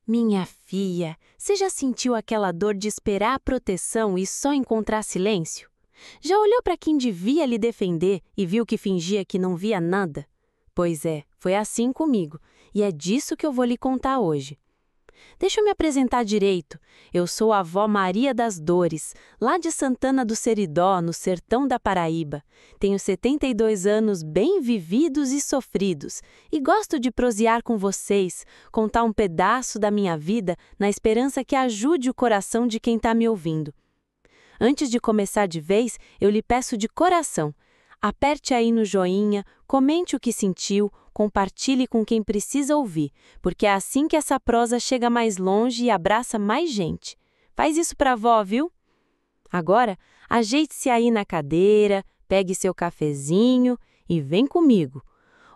Minha filha, você já sentiu aquela dor de esperar a proteção e só encontrar silêncio? Já olhou para quem devia lhe defender e viu que fingia que não via nada? Pois é, foi assim comigo, e é disso que eu vou lhe contar hoje. Deixa eu me apresentar direito. Eu sou a avó Maria das Dores, lá de Santana do Seridó, no sertão da Paraíba. Tenho 72 anos bem vividos e sofridos, e gosto de prosear com vocês, contar um pedaço da minha vida na esperança que ajude o coração de quem está me ouvindo. Antes de começar de vez, eu lhe peço de coração, aperte aí no joinha, comente o que sentiu, compartilhe com quem precisa ouvir, porque é assim que essa prosa chega mais longe e abraça mais gente. Faz isso pra avó, viu? Agora, ajeite-se aí na cadeira, pegue seu cafezinho e vem comigo.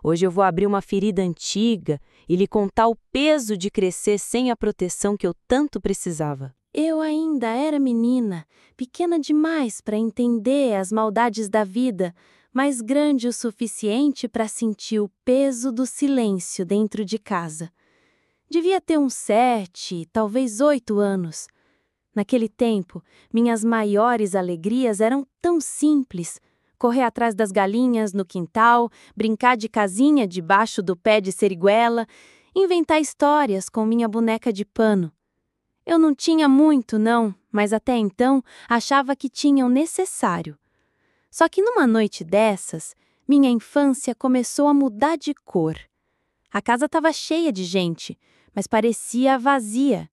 Hoje eu vou abrir uma ferida antiga e lhe contar o peso de crescer sem a proteção que eu tanto precisava. Eu ainda era menina, pequena demais para entender as maldades da vida, mas grande o suficiente para sentir o peso do silêncio dentro de casa. Devia ter uns 7, talvez 8 anos. Naquele tempo, minhas maiores alegrias eram tão simples: correr atrás das galinhas no quintal, brincar de casinha debaixo do pé de seriguela, inventar histórias com minha boneca de pano. Eu não tinha muito, não, mas até então achava que tinha o necessário. Só que numa noite dessas, minha infância começou a mudar de cor. A casa estava cheia de gente, mas parecia vazia.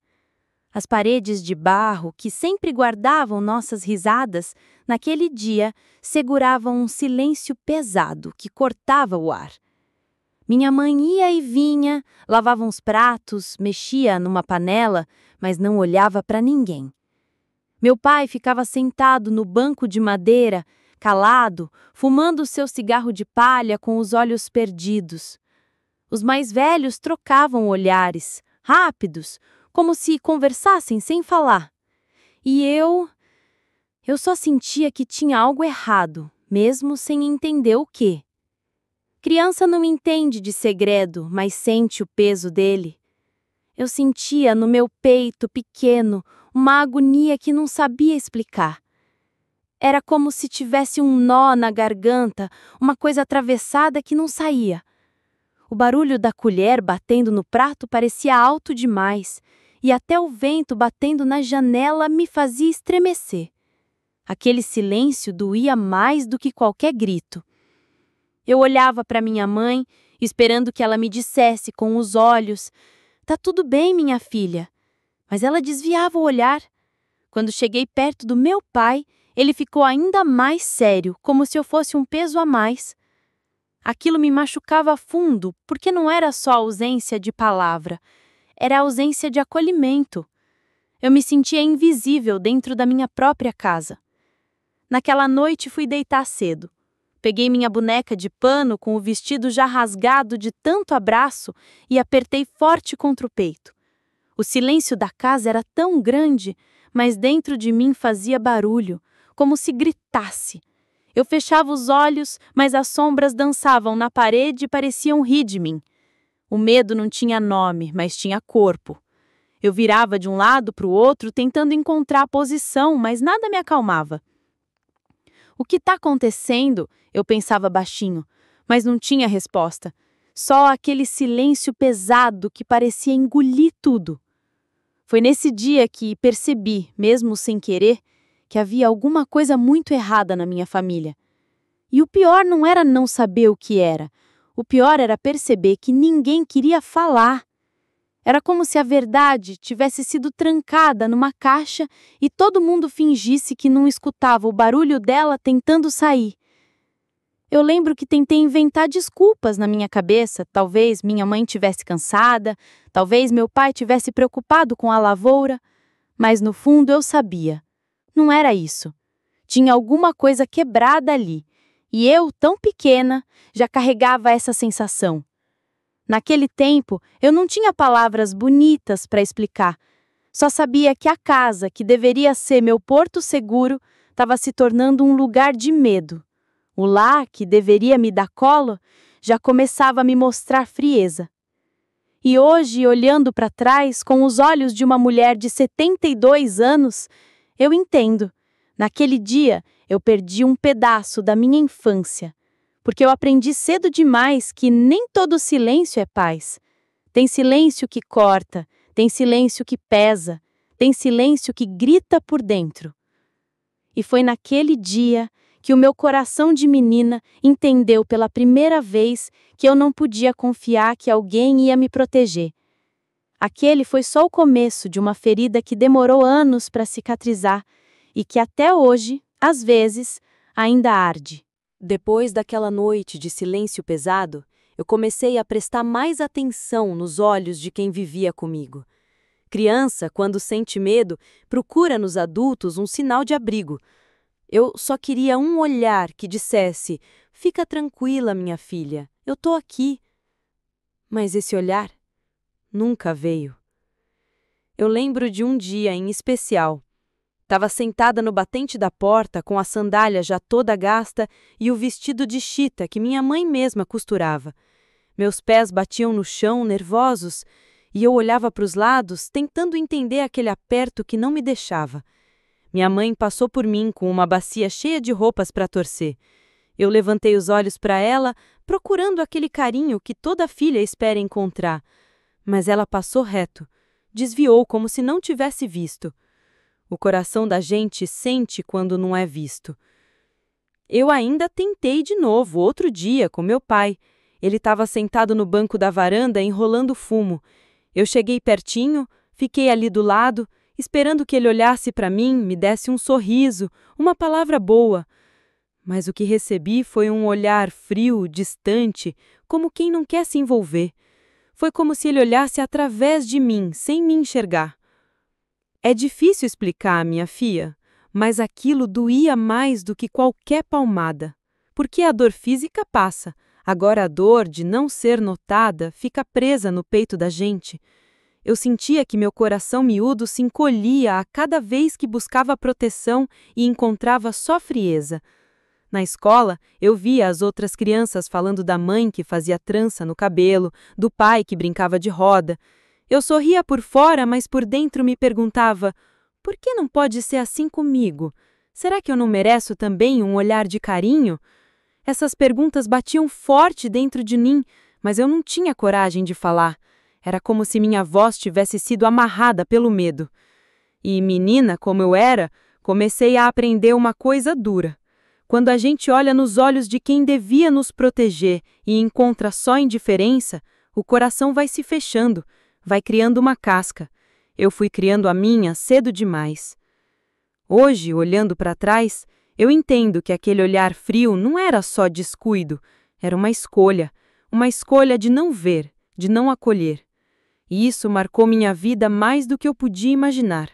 As paredes de barro, que sempre guardavam nossas risadas, naquele dia seguravam um silêncio pesado que cortava o ar. Minha mãe ia e vinha, lavava uns pratos, mexia numa panela, mas não olhava para ninguém. Meu pai ficava sentado no banco de madeira, calado, fumando seu cigarro de palha com os olhos perdidos. Os mais velhos trocavam olhares, rápidos, como se conversassem sem falar. E eu só sentia que tinha algo errado, mesmo sem entender o quê. Criança não entende de segredo, mas sente o peso dele. Eu sentia no meu peito pequeno uma agonia que não sabia explicar. Era como se tivesse um nó na garganta, uma coisa atravessada que não saía. O barulho da colher batendo no prato parecia alto demais, e até o vento batendo na janela me fazia estremecer. Aquele silêncio doía mais do que qualquer grito. Eu olhava para minha mãe, esperando que ela me dissesse com os olhos: "Tá tudo bem, minha filha." Mas ela desviava o olhar. Quando cheguei perto do meu pai, ele ficou ainda mais sério, como se eu fosse um peso a mais. Aquilo me machucava fundo, porque não era só ausência de palavra, era ausência de acolhimento. Eu me sentia invisível dentro da minha própria casa. Naquela noite fui deitar cedo. Peguei minha boneca de pano com o vestido já rasgado de tanto abraço e apertei forte contra o peito. O silêncio da casa era tão grande, mas dentro de mim fazia barulho, como se gritasse. Eu fechava os olhos, mas as sombras dançavam na parede e pareciam rir de mim. O medo não tinha nome, mas tinha corpo. Eu virava de um lado para o outro tentando encontrar a posição, mas nada me acalmava. "O que está acontecendo?" eu pensava baixinho, mas não tinha resposta. Só aquele silêncio pesado que parecia engolir tudo. Foi nesse dia que percebi, mesmo sem querer, que havia alguma coisa muito errada na minha família. E o pior não era não saber o que era. O pior era perceber que ninguém queria falar. Era como se a verdade tivesse sido trancada numa caixa e todo mundo fingisse que não escutava o barulho dela tentando sair. Eu lembro que tentei inventar desculpas na minha cabeça. Talvez minha mãe tivesse cansada, talvez meu pai tivesse preocupado com a lavoura, mas no fundo eu sabia. Não era isso. Tinha alguma coisa quebrada ali, e eu, tão pequena, já carregava essa sensação. Naquele tempo, eu não tinha palavras bonitas para explicar. Só sabia que a casa, que deveria ser meu porto seguro, estava se tornando um lugar de medo. O lar, que deveria me dar colo, já começava a me mostrar frieza. E hoje, olhando para trás com os olhos de uma mulher de 72 anos, eu entendo. Naquele dia, eu perdi um pedaço da minha infância, porque eu aprendi cedo demais que nem todo silêncio é paz. Tem silêncio que corta, tem silêncio que pesa, tem silêncio que grita por dentro. E foi naquele dia que o meu coração de menina entendeu pela primeira vez que eu não podia confiar que alguém ia me proteger. Aquele foi só o começo de uma ferida que demorou anos para cicatrizar e que até hoje, às vezes, ainda arde. Depois daquela noite de silêncio pesado, eu comecei a prestar mais atenção nos olhos de quem vivia comigo. Criança, quando sente medo, procura nos adultos um sinal de abrigo. Eu só queria um olhar que dissesse: "Fica tranquila, minha filha, eu tô aqui." Mas esse olhar nunca veio. Eu lembro de um dia em especial. Estava sentada no batente da porta com a sandália já toda gasta e o vestido de chita que minha mãe mesma costurava. Meus pés batiam no chão, nervosos, e eu olhava para os lados, tentando entender aquele aperto que não me deixava. Minha mãe passou por mim com uma bacia cheia de roupas para torcer. Eu levantei os olhos para ela, procurando aquele carinho que toda filha espera encontrar. Mas ela passou reto, desviou como se não tivesse visto. O coração da gente sente quando não é visto. Eu ainda tentei de novo, outro dia, com meu pai. Ele estava sentado no banco da varanda, enrolando fumo. Eu cheguei pertinho, fiquei ali do lado, esperando que ele olhasse para mim, me desse um sorriso, uma palavra boa. Mas o que recebi foi um olhar frio, distante, como quem não quer se envolver. Foi como se ele olhasse através de mim, sem me enxergar. É difícil explicar, minha filha, mas aquilo doía mais do que qualquer palmada. Porque a dor física passa, agora a dor de não ser notada fica presa no peito da gente. Eu sentia que meu coração miúdo se encolhia a cada vez que buscava proteção e encontrava só frieza. Na escola, eu via as outras crianças falando da mãe que fazia trança no cabelo, do pai que brincava de roda. Eu sorria por fora, mas por dentro me perguntava: por que não pode ser assim comigo? Será que eu não mereço também um olhar de carinho? Essas perguntas batiam forte dentro de mim, mas eu não tinha coragem de falar. Era como se minha voz tivesse sido amarrada pelo medo. E, menina como eu era, comecei a aprender uma coisa dura. Quando a gente olha nos olhos de quem devia nos proteger e encontra só indiferença, o coração vai se fechando, vai criando uma casca. Eu fui criando a minha cedo demais. Hoje, olhando para trás, eu entendo que aquele olhar frio não era só descuido, era uma escolha de não ver, de não acolher. E isso marcou minha vida mais do que eu podia imaginar.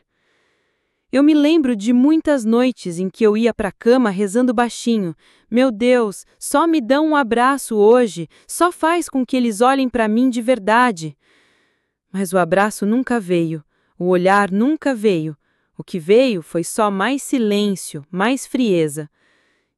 Eu me lembro de muitas noites em que eu ia para a cama rezando baixinho: "Meu Deus, só me dão um abraço hoje, só faz com que eles olhem para mim de verdade." Mas o abraço nunca veio, o olhar nunca veio. O que veio foi só mais silêncio, mais frieza.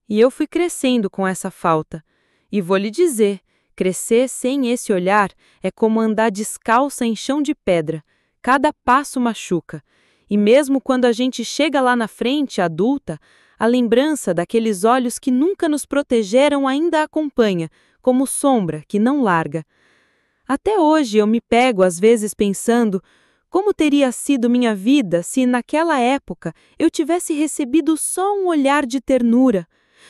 E eu fui crescendo com essa falta. E vou lhe dizer, crescer sem esse olhar é como andar descalça em chão de pedra. Cada passo machuca. E mesmo quando a gente chega lá na frente, adulta, a lembrança daqueles olhos que nunca nos protegeram ainda acompanha, como sombra que não larga. Até hoje eu me pego às vezes pensando: como teria sido minha vida se, naquela época, eu tivesse recebido só um olhar de ternura,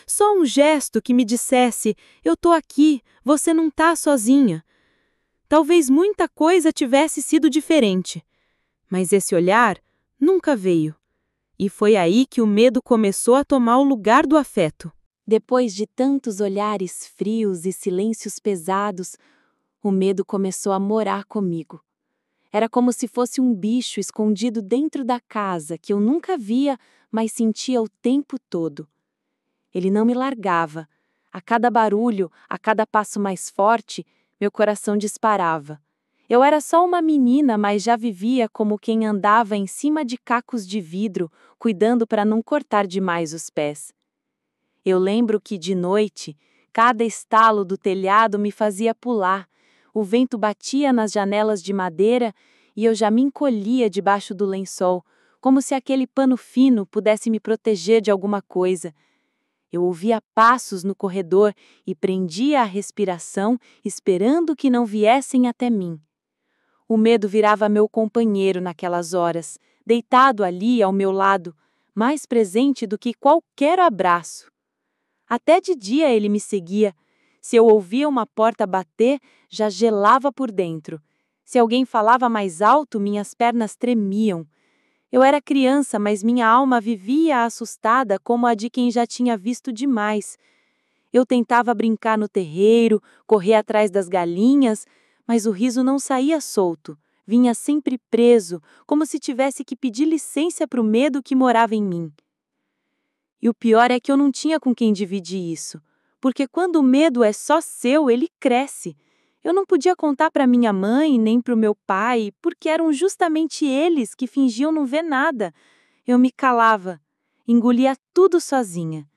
só um gesto que me dissesse: "Eu tô aqui, você não tá sozinha." Talvez muita coisa tivesse sido diferente. Mas esse olhar nunca veio. E foi aí que o medo começou a tomar o lugar do afeto. Depois de tantos olhares frios e silêncios pesados, o medo começou a morar comigo. Era como se fosse um bicho escondido dentro da casa que eu nunca via, mas sentia o tempo todo. Ele não me largava. A cada barulho, a cada passo mais forte, meu coração disparava. Eu era só uma menina, mas já vivia como quem andava em cima de cacos de vidro, cuidando para não cortar demais os pés. Eu lembro que, de noite, cada estalo do telhado me fazia pular. O vento batia nas janelas de madeira e eu já me encolhia debaixo do lençol, como se aquele pano fino pudesse me proteger de alguma coisa. Eu ouvia passos no corredor e prendia a respiração, esperando que não viessem até mim. O medo virava meu companheiro naquelas horas, deitado ali ao meu lado, mais presente do que qualquer abraço. Até de dia ele me seguia. Se eu ouvia uma porta bater, já gelava por dentro. Se alguém falava mais alto, minhas pernas tremiam. Eu era criança, mas minha alma vivia assustada como a de quem já tinha visto demais. Eu tentava brincar no terreiro, correr atrás das galinhas, mas o riso não saía solto, vinha sempre preso, como se tivesse que pedir licença para o medo que morava em mim. E o pior é que eu não tinha com quem dividir isso, porque quando o medo é só seu, ele cresce. Eu não podia contar para minha mãe nem para o meu pai, porque eram justamente eles que fingiam não ver nada. Eu me calava, engolia tudo sozinha.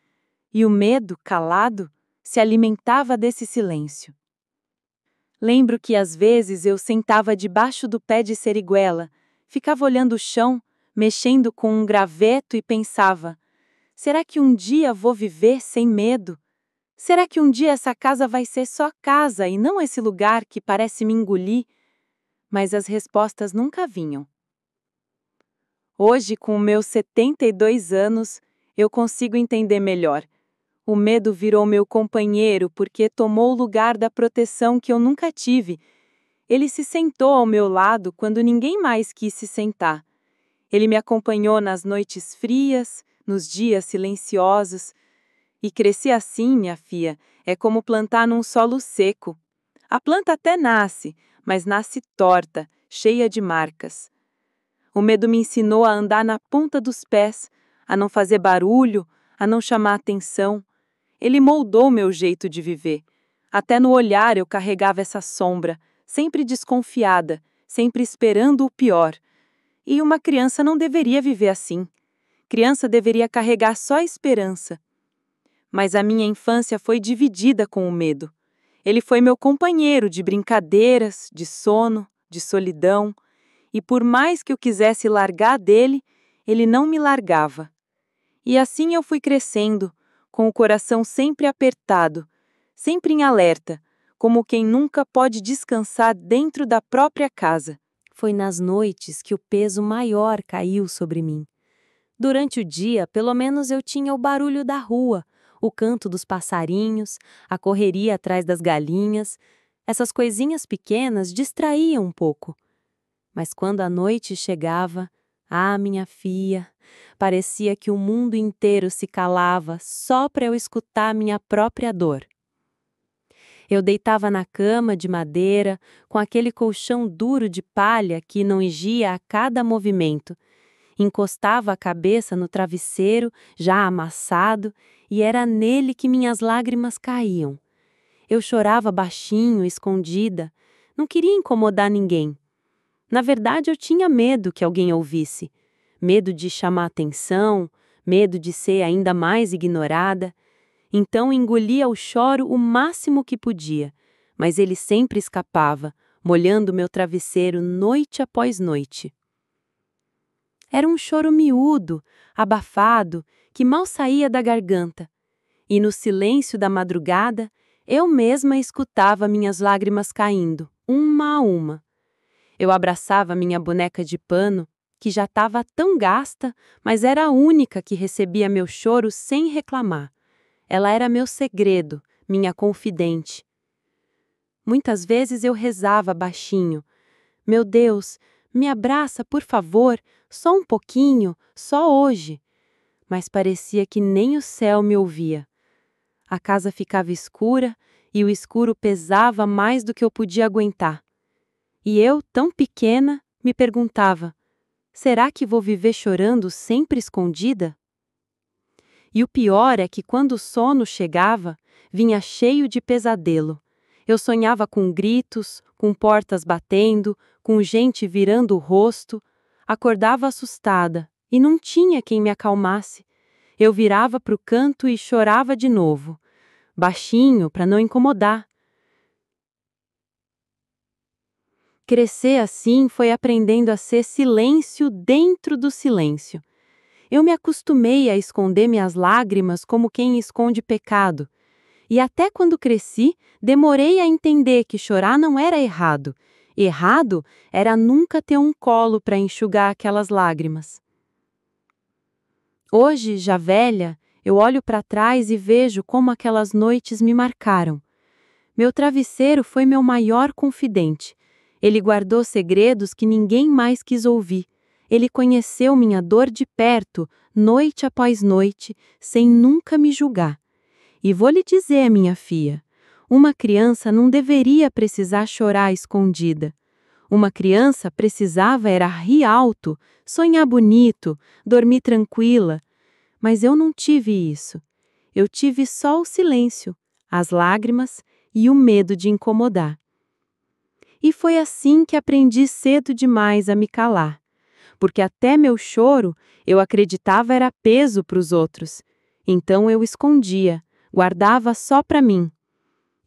E o medo, calado, se alimentava desse silêncio. Lembro que às vezes eu sentava debaixo do pé de seriguela, ficava olhando o chão, mexendo com um graveto e pensava: será que um dia vou viver sem medo? Será que um dia essa casa vai ser só casa e não esse lugar que parece me engolir? Mas as respostas nunca vinham. Hoje, com meus 72 anos, eu consigo entender melhor. O medo virou meu companheiro porque tomou o lugar da proteção que eu nunca tive. Ele se sentou ao meu lado quando ninguém mais quis se sentar. Ele me acompanhou nas noites frias, nos dias silenciosos. E crescer assim, minha filha, é como plantar num solo seco. A planta até nasce, mas nasce torta, cheia de marcas. O medo me ensinou a andar na ponta dos pés, a não fazer barulho, a não chamar atenção. Ele moldou meu jeito de viver. Até no olhar eu carregava essa sombra, sempre desconfiada, sempre esperando o pior. E uma criança não deveria viver assim. Criança deveria carregar só esperança. Mas a minha infância foi dividida com o medo. Ele foi meu companheiro de brincadeiras, de sono, de solidão, e por mais que eu quisesse largar dele, ele não me largava. E assim eu fui crescendo, com o coração sempre apertado, sempre em alerta, como quem nunca pode descansar dentro da própria casa. Foi nas noites que o peso maior caiu sobre mim. Durante o dia, pelo menos eu tinha o barulho da rua, o canto dos passarinhos, a correria atrás das galinhas. Essas coisinhas pequenas distraíam um pouco. Mas quando a noite chegava, minha filha, parecia que o mundo inteiro se calava só para eu escutar minha própria dor. Eu deitava na cama de madeira, com aquele colchão duro de palha que não igia a cada movimento. Encostava a cabeça no travesseiro, já amassado, e era nele que minhas lágrimas caíam. Eu chorava baixinho, escondida. Não queria incomodar ninguém. Na verdade, eu tinha medo que alguém ouvisse. Medo de chamar atenção, medo de ser ainda mais ignorada. Então engolia o choro o máximo que podia, mas ele sempre escapava, molhando meu travesseiro noite após noite. Era um choro miúdo, abafado, que mal saía da garganta. E no silêncio da madrugada, eu mesma escutava minhas lágrimas caindo, uma a uma. Eu abraçava minha boneca de pano, que já estava tão gasta, mas era a única que recebia meu choro sem reclamar. Ela era meu segredo, minha confidente. Muitas vezes eu rezava baixinho: meu Deus, me abraça, por favor, só um pouquinho, só hoje. Mas parecia que nem o céu me ouvia. A casa ficava escura e o escuro pesava mais do que eu podia aguentar. E eu, tão pequena, me perguntava: será que vou viver chorando sempre escondida? E o pior é que quando o sono chegava, vinha cheio de pesadelo. Eu sonhava com gritos, com portas batendo, com gente virando o rosto. Acordava assustada e não tinha quem me acalmasse. Eu virava para o canto e chorava de novo, baixinho para não incomodar. Crescer assim foi aprendendo a ser silêncio dentro do silêncio. Eu me acostumei a esconder minhas lágrimas como quem esconde pecado. E até quando cresci, demorei a entender que chorar não era errado. Errado era nunca ter um colo para enxugar aquelas lágrimas. Hoje, já velha, eu olho para trás e vejo como aquelas noites me marcaram. Meu travesseiro foi meu maior confidente. Ele guardou segredos que ninguém mais quis ouvir. Ele conheceu minha dor de perto, noite após noite, sem nunca me julgar. E vou lhe dizer, minha filha, uma criança não deveria precisar chorar escondida. Uma criança precisava era rir alto, sonhar bonito, dormir tranquila. Mas eu não tive isso. Eu tive só o silêncio, as lágrimas e o medo de incomodar. E foi assim que aprendi cedo demais a me calar. Porque até meu choro eu acreditava era peso para os outros. Então eu escondia, guardava só para mim.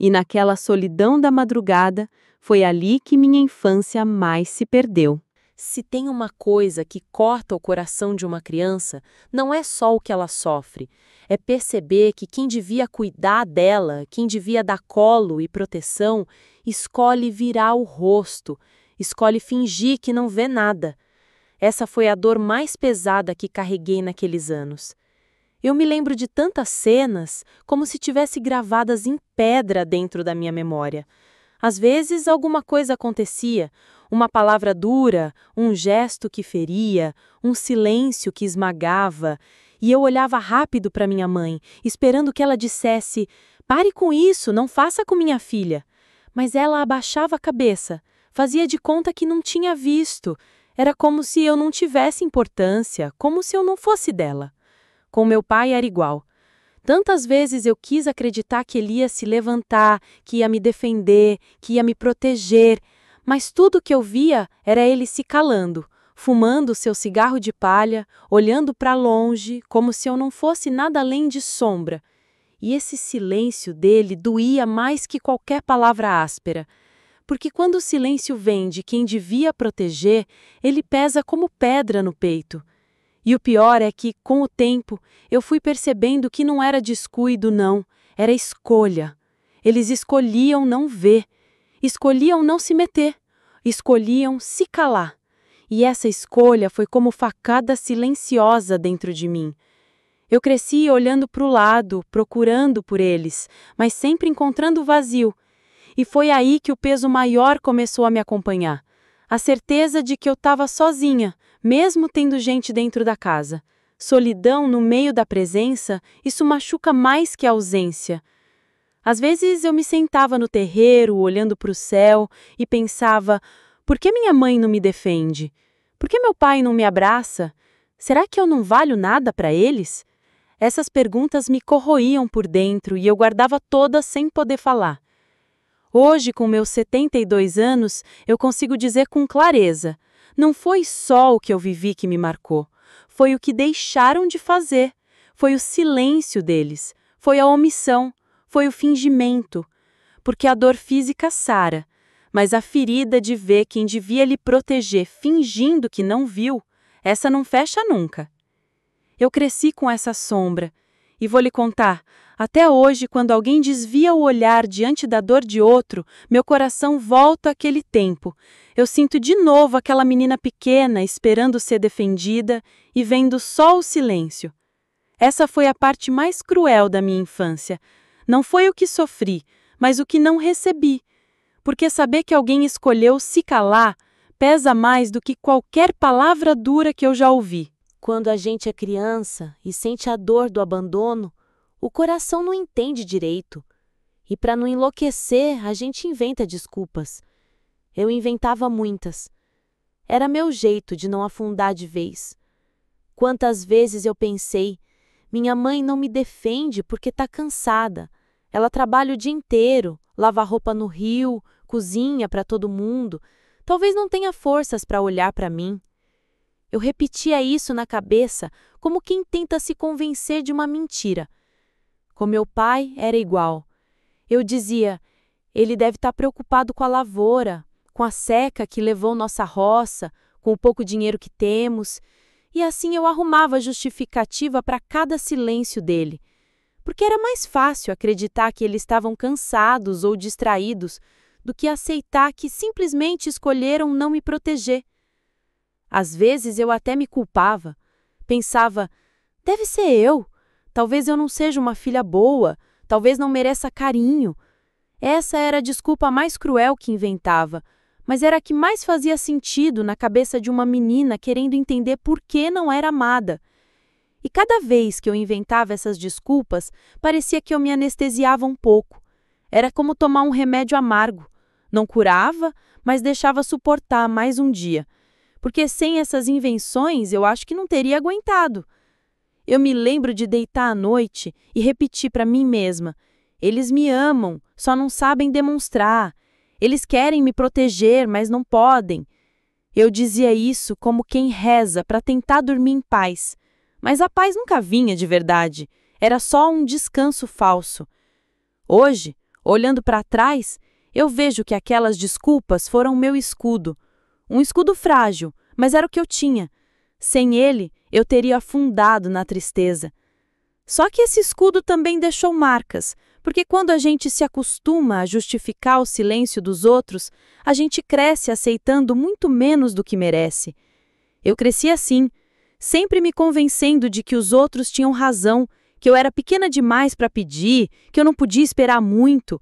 E naquela solidão da madrugada, foi ali que minha infância mais se perdeu. Se tem uma coisa que corta o coração de uma criança, não é só o que ela sofre, é perceber que quem devia cuidar dela, quem devia dar colo e proteção, escolhe virar o rosto, escolhe fingir que não vê nada. Essa foi a dor mais pesada que carreguei naqueles anos. Eu me lembro de tantas cenas, como se tivesse gravadas em pedra dentro da minha memória. Às vezes, alguma coisa acontecia, uma palavra dura, um gesto que feria, um silêncio que esmagava, e eu olhava rápido para minha mãe, esperando que ela dissesse: "Pare com isso, não faça com minha filha." Mas ela abaixava a cabeça, fazia de conta que não tinha visto. Era como se eu não tivesse importância, como se eu não fosse dela. Com meu pai era igual. Tantas vezes eu quis acreditar que ele ia se levantar, que ia me defender, que ia me proteger, mas tudo que eu via era ele se calando, fumando seu cigarro de palha, olhando para longe, como se eu não fosse nada além de sombra. E esse silêncio dele doía mais que qualquer palavra áspera, porque quando o silêncio vem de quem devia proteger, ele pesa como pedra no peito. E o pior é que, com o tempo, eu fui percebendo que não era descuido, não, era escolha. Eles escolhiam não ver, escolhiam não se meter, escolhiam se calar. E essa escolha foi como facada silenciosa dentro de mim. Eu cresci olhando para o lado, procurando por eles, mas sempre encontrando vazio. E foi aí que o peso maior começou a me acompanhar. A certeza de que eu estava sozinha, mesmo tendo gente dentro da casa. Solidão no meio da presença, isso machuca mais que a ausência. Às vezes eu me sentava no terreiro, olhando para o céu, e pensava: por que minha mãe não me defende? Por que meu pai não me abraça? Será que eu não valho nada para eles? Essas perguntas me corroíam por dentro e eu guardava todas sem poder falar. Hoje, com meus 72 anos, eu consigo dizer com clareza: não foi só o que eu vivi que me marcou, foi o que deixaram de fazer, foi o silêncio deles, foi a omissão, foi o fingimento. Porque a dor física sara, mas a ferida de ver quem devia lhe proteger fingindo que não viu, essa não fecha nunca. Eu cresci com essa sombra, e vou lhe contar, até hoje, quando alguém desvia o olhar diante da dor de outro, meu coração volta àquele tempo. Eu sinto de novo aquela menina pequena esperando ser defendida e vendo só o silêncio. Essa foi a parte mais cruel da minha infância. Não foi o que sofri, mas o que não recebi. Porque saber que alguém escolheu se calar pesa mais do que qualquer palavra dura que eu já ouvi. Quando a gente é criança e sente a dor do abandono, o coração não entende direito. E para não enlouquecer, a gente inventa desculpas. Eu inventava muitas. Era meu jeito de não afundar de vez. Quantas vezes eu pensei: minha mãe não me defende porque está cansada. Ela trabalha o dia inteiro, lava roupa no rio, cozinha para todo mundo. Talvez não tenha forças para olhar para mim. Eu repetia isso na cabeça, como quem tenta se convencer de uma mentira. Com meu pai era igual. Eu dizia: ele deve estar preocupado com a lavoura, com a seca que levou nossa roça, com o pouco dinheiro que temos. E assim eu arrumava justificativa para cada silêncio dele, porque era mais fácil acreditar que eles estavam cansados ou distraídos do que aceitar que simplesmente escolheram não me proteger. Às vezes eu até me culpava. Pensava, deve ser eu. Talvez eu não seja uma filha boa, talvez não mereça carinho. Essa era a desculpa mais cruel que inventava, mas era a que mais fazia sentido na cabeça de uma menina querendo entender por que não era amada. E cada vez que eu inventava essas desculpas, parecia que eu me anestesiava um pouco. Era como tomar um remédio amargo. Não curava, mas deixava suportar mais um dia. Porque sem essas invenções, eu acho que não teria aguentado. Eu me lembro de deitar à noite e repetir para mim mesma: eles me amam, só não sabem demonstrar. Eles querem me proteger, mas não podem. Eu dizia isso como quem reza para tentar dormir em paz. Mas a paz nunca vinha de verdade. Era só um descanso falso. Hoje, olhando para trás, eu vejo que aquelas desculpas foram meu escudo. Um escudo frágil, mas era o que eu tinha. Sem ele, eu teria afundado na tristeza. Só que esse escudo também deixou marcas, porque quando a gente se acostuma a justificar o silêncio dos outros, a gente cresce aceitando muito menos do que merece. Eu cresci assim, sempre me convencendo de que os outros tinham razão, que eu era pequena demais para pedir, que eu não podia esperar muito.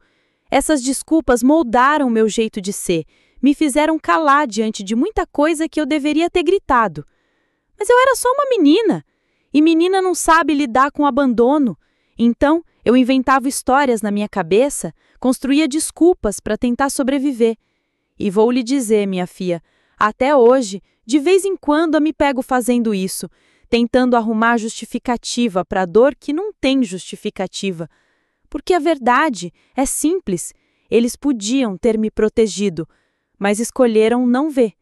Essas desculpas moldaram meu jeito de ser, me fizeram calar diante de muita coisa que eu deveria ter gritado. Mas eu era só uma menina, e menina não sabe lidar com abandono. Então, eu inventava histórias na minha cabeça, construía desculpas para tentar sobreviver. E vou lhe dizer, minha filha, até hoje, de vez em quando eu me pego fazendo isso, tentando arrumar justificativa para a dor que não tem justificativa. Porque a verdade é simples, eles podiam ter me protegido, mas escolheram não ver.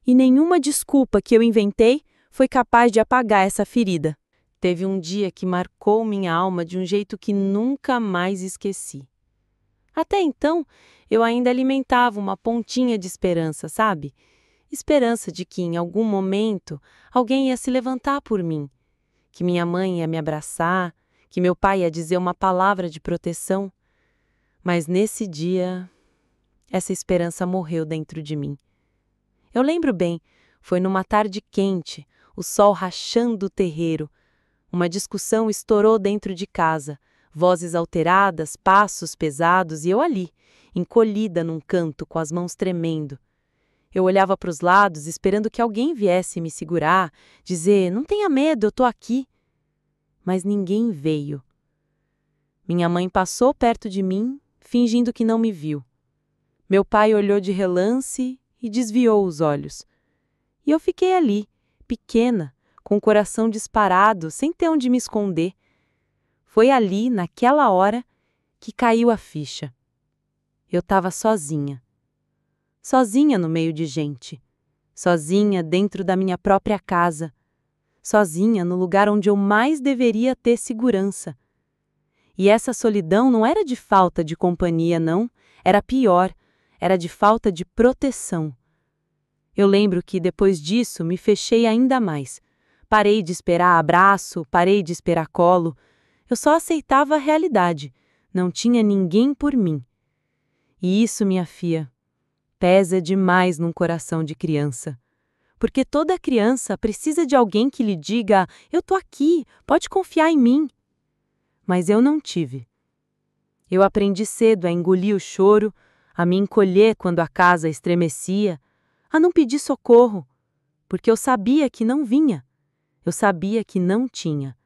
E nenhuma desculpa que eu inventei foi capaz de apagar essa ferida. Teve um dia que marcou minha alma de um jeito que nunca mais esqueci. Até então, eu ainda alimentava uma pontinha de esperança, sabe? Esperança de que, em algum momento, alguém ia se levantar por mim, que minha mãe ia me abraçar, que meu pai ia dizer uma palavra de proteção. Mas nesse dia, essa esperança morreu dentro de mim. Eu lembro bem, foi numa tarde quente, o sol rachando o terreiro. Uma discussão estourou dentro de casa, vozes alteradas, passos pesados e eu ali, encolhida num canto com as mãos tremendo. Eu olhava para os lados esperando que alguém viesse me segurar, dizer, não tenha medo, eu tô aqui. Mas ninguém veio. Minha mãe passou perto de mim, fingindo que não me viu. Meu pai olhou de relance e desviou os olhos. E eu fiquei ali, pequena, com o coração disparado, sem ter onde me esconder. Foi ali, naquela hora, que caiu a ficha. Eu estava sozinha. Sozinha no meio de gente. Sozinha dentro da minha própria casa. Sozinha no lugar onde eu mais deveria ter segurança. E essa solidão não era de falta de companhia, não. Era pior. Era de falta de proteção. Eu lembro que, depois disso, me fechei ainda mais. Parei de esperar abraço, parei de esperar colo. Eu só aceitava a realidade. Não tinha ninguém por mim. E isso, minha filha, pesa demais num coração de criança. Porque toda criança precisa de alguém que lhe diga: eu tô aqui, pode confiar em mim. Mas eu não tive. Eu aprendi cedo a engolir o choro, a me encolher quando a casa estremecia, a não pedir socorro, porque eu sabia que não vinha. Eu sabia que não tinha.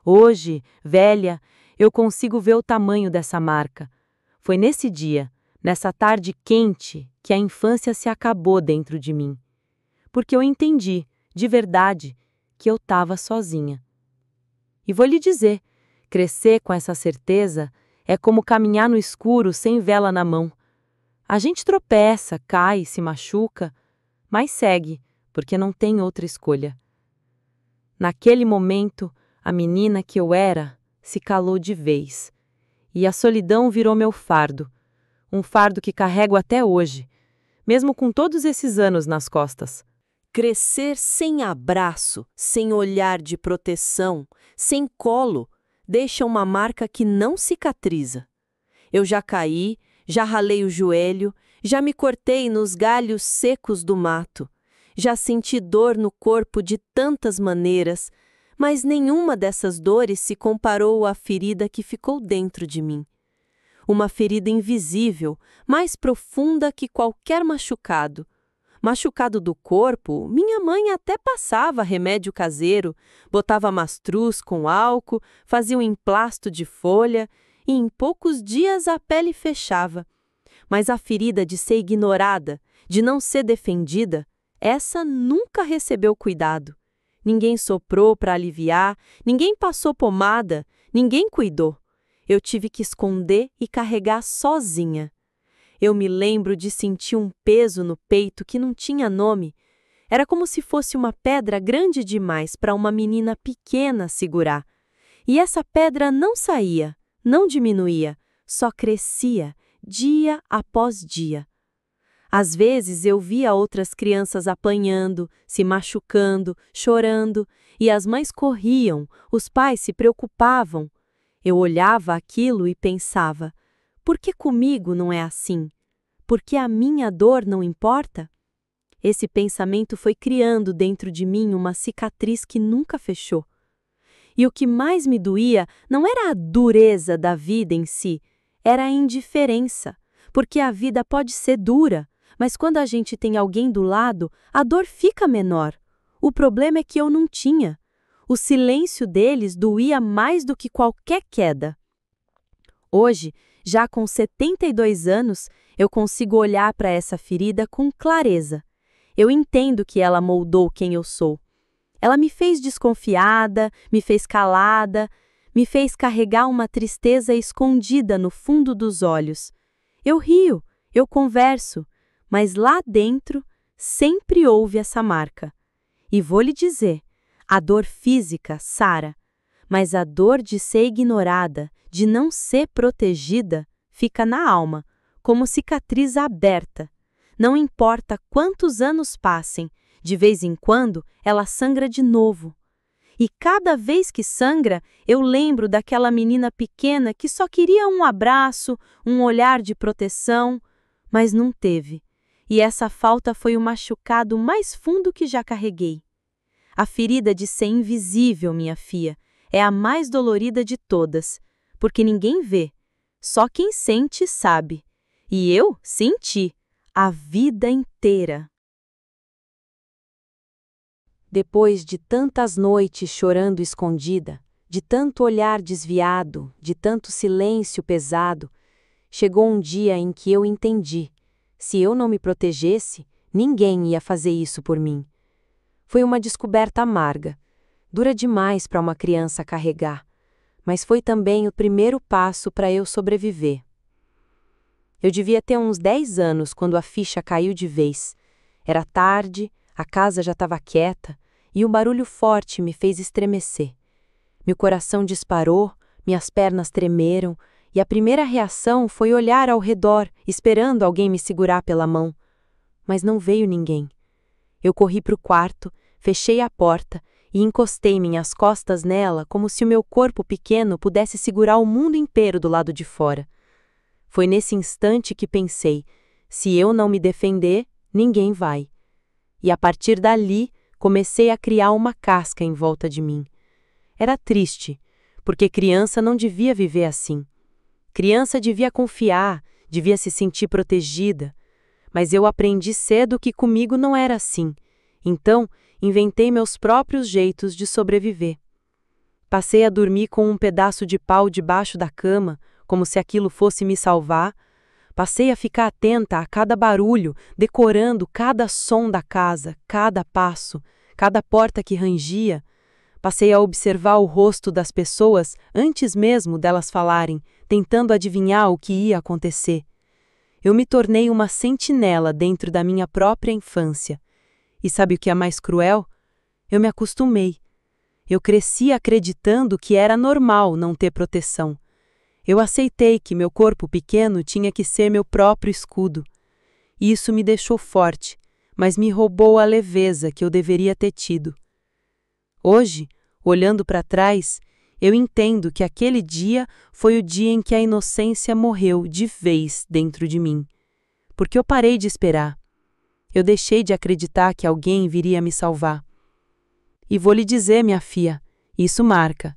Hoje, velha, eu consigo ver o tamanho dessa marca. Foi nesse dia, nessa tarde quente, que a infância se acabou dentro de mim. Porque eu entendi, de verdade, que eu estava sozinha. E vou lhe dizer, crescer com essa certeza é como caminhar no escuro sem vela na mão. A gente tropeça, cai, se machuca, mas segue, porque não tem outra escolha. Naquele momento, a menina que eu era se calou de vez. E a solidão virou meu fardo. Um fardo que carrego até hoje. mesmo com todos esses anos nas costas. Crescer sem abraço, sem olhar de proteção, sem colo, deixa uma marca que não cicatriza. Eu já caí, já ralei o joelho, já me cortei nos galhos secos do mato, já senti dor no corpo de tantas maneiras, mas nenhuma dessas dores se comparou à ferida que ficou dentro de mim. Uma ferida invisível, mais profunda que qualquer machucado. Machucado do corpo, minha mãe até passava remédio caseiro, botava mastruz com álcool, fazia um emplasto de folha e em poucos dias a pele fechava. Mas a ferida de ser ignorada, de não ser defendida, essa nunca recebeu cuidado. Ninguém soprou para aliviar, ninguém passou pomada, ninguém cuidou. Eu tive que esconder e carregar sozinha. Eu me lembro de sentir um peso no peito que não tinha nome. Era como se fosse uma pedra grande demais para uma menina pequena segurar. E essa pedra não saía, não diminuía, só crescia, dia após dia. Às vezes eu via outras crianças apanhando, se machucando, chorando, e as mães corriam, os pais se preocupavam. Eu olhava aquilo e pensava: por que comigo não é assim? Por que a minha dor não importa? Esse pensamento foi criando dentro de mim uma cicatriz que nunca fechou. E o que mais me doía não era a dureza da vida em si, era a indiferença, porque a vida pode ser dura, mas quando a gente tem alguém do lado, a dor fica menor. O problema é que eu não tinha. O silêncio deles doía mais do que qualquer queda. Hoje, já com 72 anos, eu consigo olhar para essa ferida com clareza. Eu entendo que ela moldou quem eu sou. Ela me fez desconfiada, me fez calada, me fez carregar uma tristeza escondida no fundo dos olhos. Eu rio, eu converso, mas lá dentro sempre houve essa marca. E vou lhe dizer, a dor física sara, mas a dor de ser ignorada, de não ser protegida, fica na alma, como cicatriz aberta. Não importa quantos anos passem, de vez em quando ela sangra de novo. E cada vez que sangra, eu lembro daquela menina pequena que só queria um abraço, um olhar de proteção, mas não teve. E essa falta foi o machucado mais fundo que já carreguei. A ferida de ser invisível, minha filha, é a mais dolorida de todas, porque ninguém vê, só quem sente sabe. E eu senti a vida inteira. Depois de tantas noites chorando escondida, de tanto olhar desviado, de tanto silêncio pesado, chegou um dia em que eu entendi: se eu não me protegesse, ninguém ia fazer isso por mim. Foi uma descoberta amarga, dura demais para uma criança carregar, mas foi também o primeiro passo para eu sobreviver. Eu devia ter uns 10 anos quando a ficha caiu de vez. Era tarde, a casa já estava quieta e um barulho forte me fez estremecer. Meu coração disparou, minhas pernas tremeram e a primeira reação foi olhar ao redor, esperando alguém me segurar pela mão. Mas não veio ninguém. Eu corri para o quarto, fechei a porta e encostei minhas costas nela como se o meu corpo pequeno pudesse segurar o mundo inteiro do lado de fora. Foi nesse instante que pensei: se eu não me defender, ninguém vai. E a partir dali, comecei a criar uma casca em volta de mim. Era triste, porque criança não devia viver assim. Criança devia confiar, devia se sentir protegida. Mas eu aprendi cedo que comigo não era assim. Então, inventei meus próprios jeitos de sobreviver. Passei a dormir com um pedaço de pau debaixo da cama, como se aquilo fosse me salvar. Passei a ficar atenta a cada barulho, decorando cada som da casa, cada passo, cada porta que rangia. Passei a observar o rosto das pessoas antes mesmo delas falarem, tentando adivinhar o que ia acontecer. Eu me tornei uma sentinela dentro da minha própria infância. E sabe o que é mais cruel? Eu me acostumei. Eu cresci acreditando que era normal não ter proteção. Eu aceitei que meu corpo pequeno tinha que ser meu próprio escudo. e isso me deixou forte, mas me roubou a leveza que eu deveria ter tido. Hoje, olhando para trás, eu entendo que aquele dia foi o dia em que a inocência morreu de vez dentro de mim. Porque eu parei de esperar. Eu deixei de acreditar que alguém viria me salvar. E vou lhe dizer, minha filha, isso marca.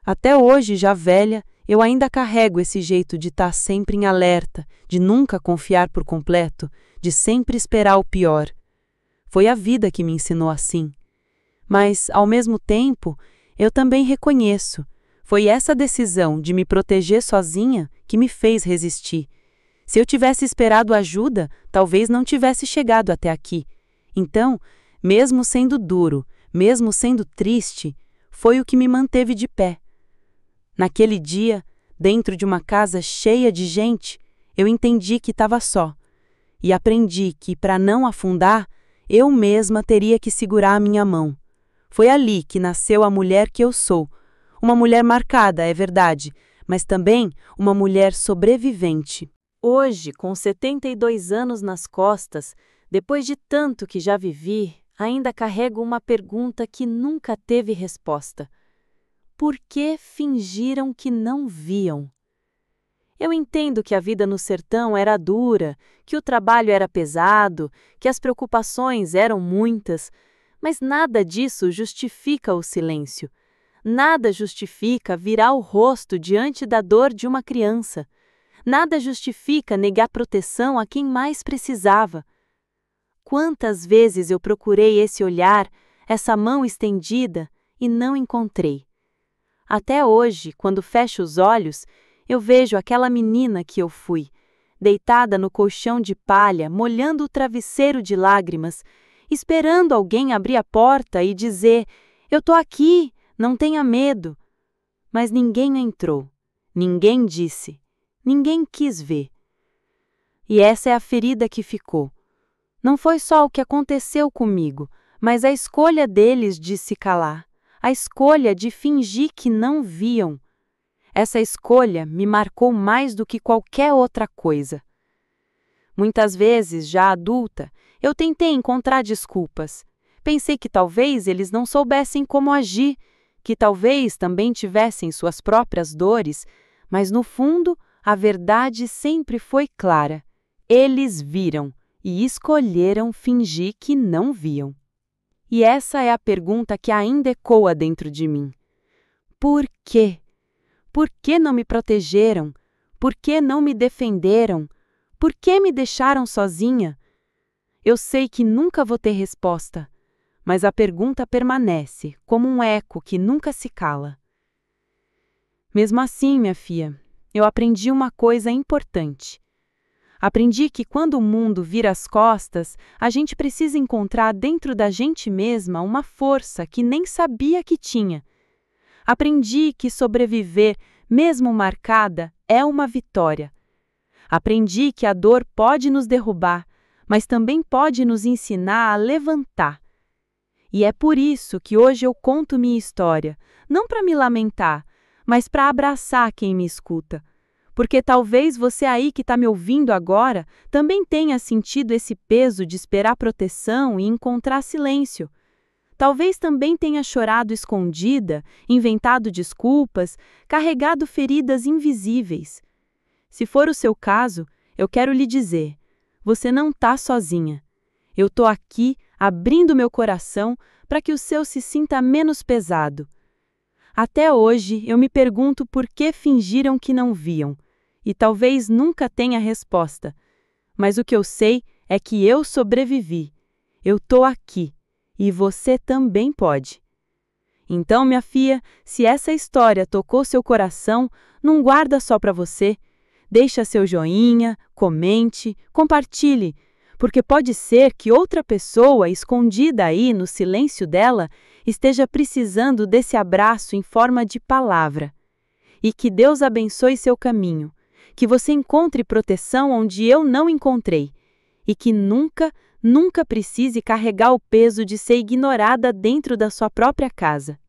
Até hoje, já velha, eu ainda carrego esse jeito de estar sempre em alerta, de nunca confiar por completo, de sempre esperar o pior. Foi a vida que me ensinou assim. Mas, ao mesmo tempo, eu também reconheço, foi essa decisão de me proteger sozinha que me fez resistir. Se eu tivesse esperado ajuda, talvez não tivesse chegado até aqui. Então, mesmo sendo duro, mesmo sendo triste, foi o que me manteve de pé. Naquele dia, dentro de uma casa cheia de gente, eu entendi que estava só. E aprendi que, para não afundar, eu mesma teria que segurar a minha mão. Foi ali que nasceu a mulher que eu sou. Uma mulher marcada, é verdade, mas também uma mulher sobrevivente. Hoje, com 72 anos nas costas, depois de tanto que já vivi, ainda carrego uma pergunta que nunca teve resposta. Por que fingiram que não viam? Eu entendo que a vida no sertão era dura, que o trabalho era pesado, que as preocupações eram muitas, mas nada disso justifica o silêncio. Nada justifica virar o rosto diante da dor de uma criança. Nada justifica negar proteção a quem mais precisava. Quantas vezes eu procurei esse olhar, essa mão estendida, e não encontrei. Até hoje, quando fecho os olhos, eu vejo aquela menina que eu fui, deitada no colchão de palha, molhando o travesseiro de lágrimas, esperando alguém abrir a porta e dizer: "Eu tô aqui, não tenha medo." Mas ninguém entrou, ninguém disse, ninguém quis ver. E essa é a ferida que ficou. Não foi só o que aconteceu comigo, mas a escolha deles de se calar, a escolha de fingir que não viam. Essa escolha me marcou mais do que qualquer outra coisa. Muitas vezes, já adulta, eu tentei encontrar desculpas. Pensei que talvez eles não soubessem como agir, que talvez também tivessem suas próprias dores, mas no fundo, a verdade sempre foi clara. Eles viram e escolheram fingir que não viam. E essa é a pergunta que ainda ecoa dentro de mim. Por quê? Por que não me protegeram? Por que não me defenderam? Por que me deixaram sozinha? Eu sei que nunca vou ter resposta, mas a pergunta permanece, como um eco que nunca se cala. Mesmo assim, minha filha, eu aprendi uma coisa importante. Aprendi que quando o mundo vira as costas, a gente precisa encontrar dentro da gente mesma uma força que nem sabia que tinha. Aprendi que sobreviver, mesmo marcada, é uma vitória. Aprendi que a dor pode nos derrubar, mas também pode nos ensinar a levantar. E é por isso que hoje eu conto minha história, não para me lamentar, mas para abraçar quem me escuta. Porque talvez você aí que está me ouvindo agora também tenha sentido esse peso de esperar proteção e encontrar silêncio. Talvez também tenha chorado escondida, inventado desculpas, carregado feridas invisíveis. Se for o seu caso, eu quero lhe dizer, você não está sozinha. Eu estou aqui, abrindo meu coração para que o seu se sinta menos pesado. Até hoje, eu me pergunto por que fingiram que não viam, e talvez nunca tenha resposta. Mas o que eu sei é que eu sobrevivi. Eu estou aqui, e você também pode. Então, minha filha, se essa história tocou seu coração, não guarda só para você. Deixa seu joinha, comente, compartilhe, porque pode ser que outra pessoa escondida aí no silêncio dela esteja precisando desse abraço em forma de palavra. E que Deus abençoe seu caminho, que você encontre proteção onde eu não encontrei, e que nunca, nunca precise carregar o peso de ser ignorada dentro da sua própria casa.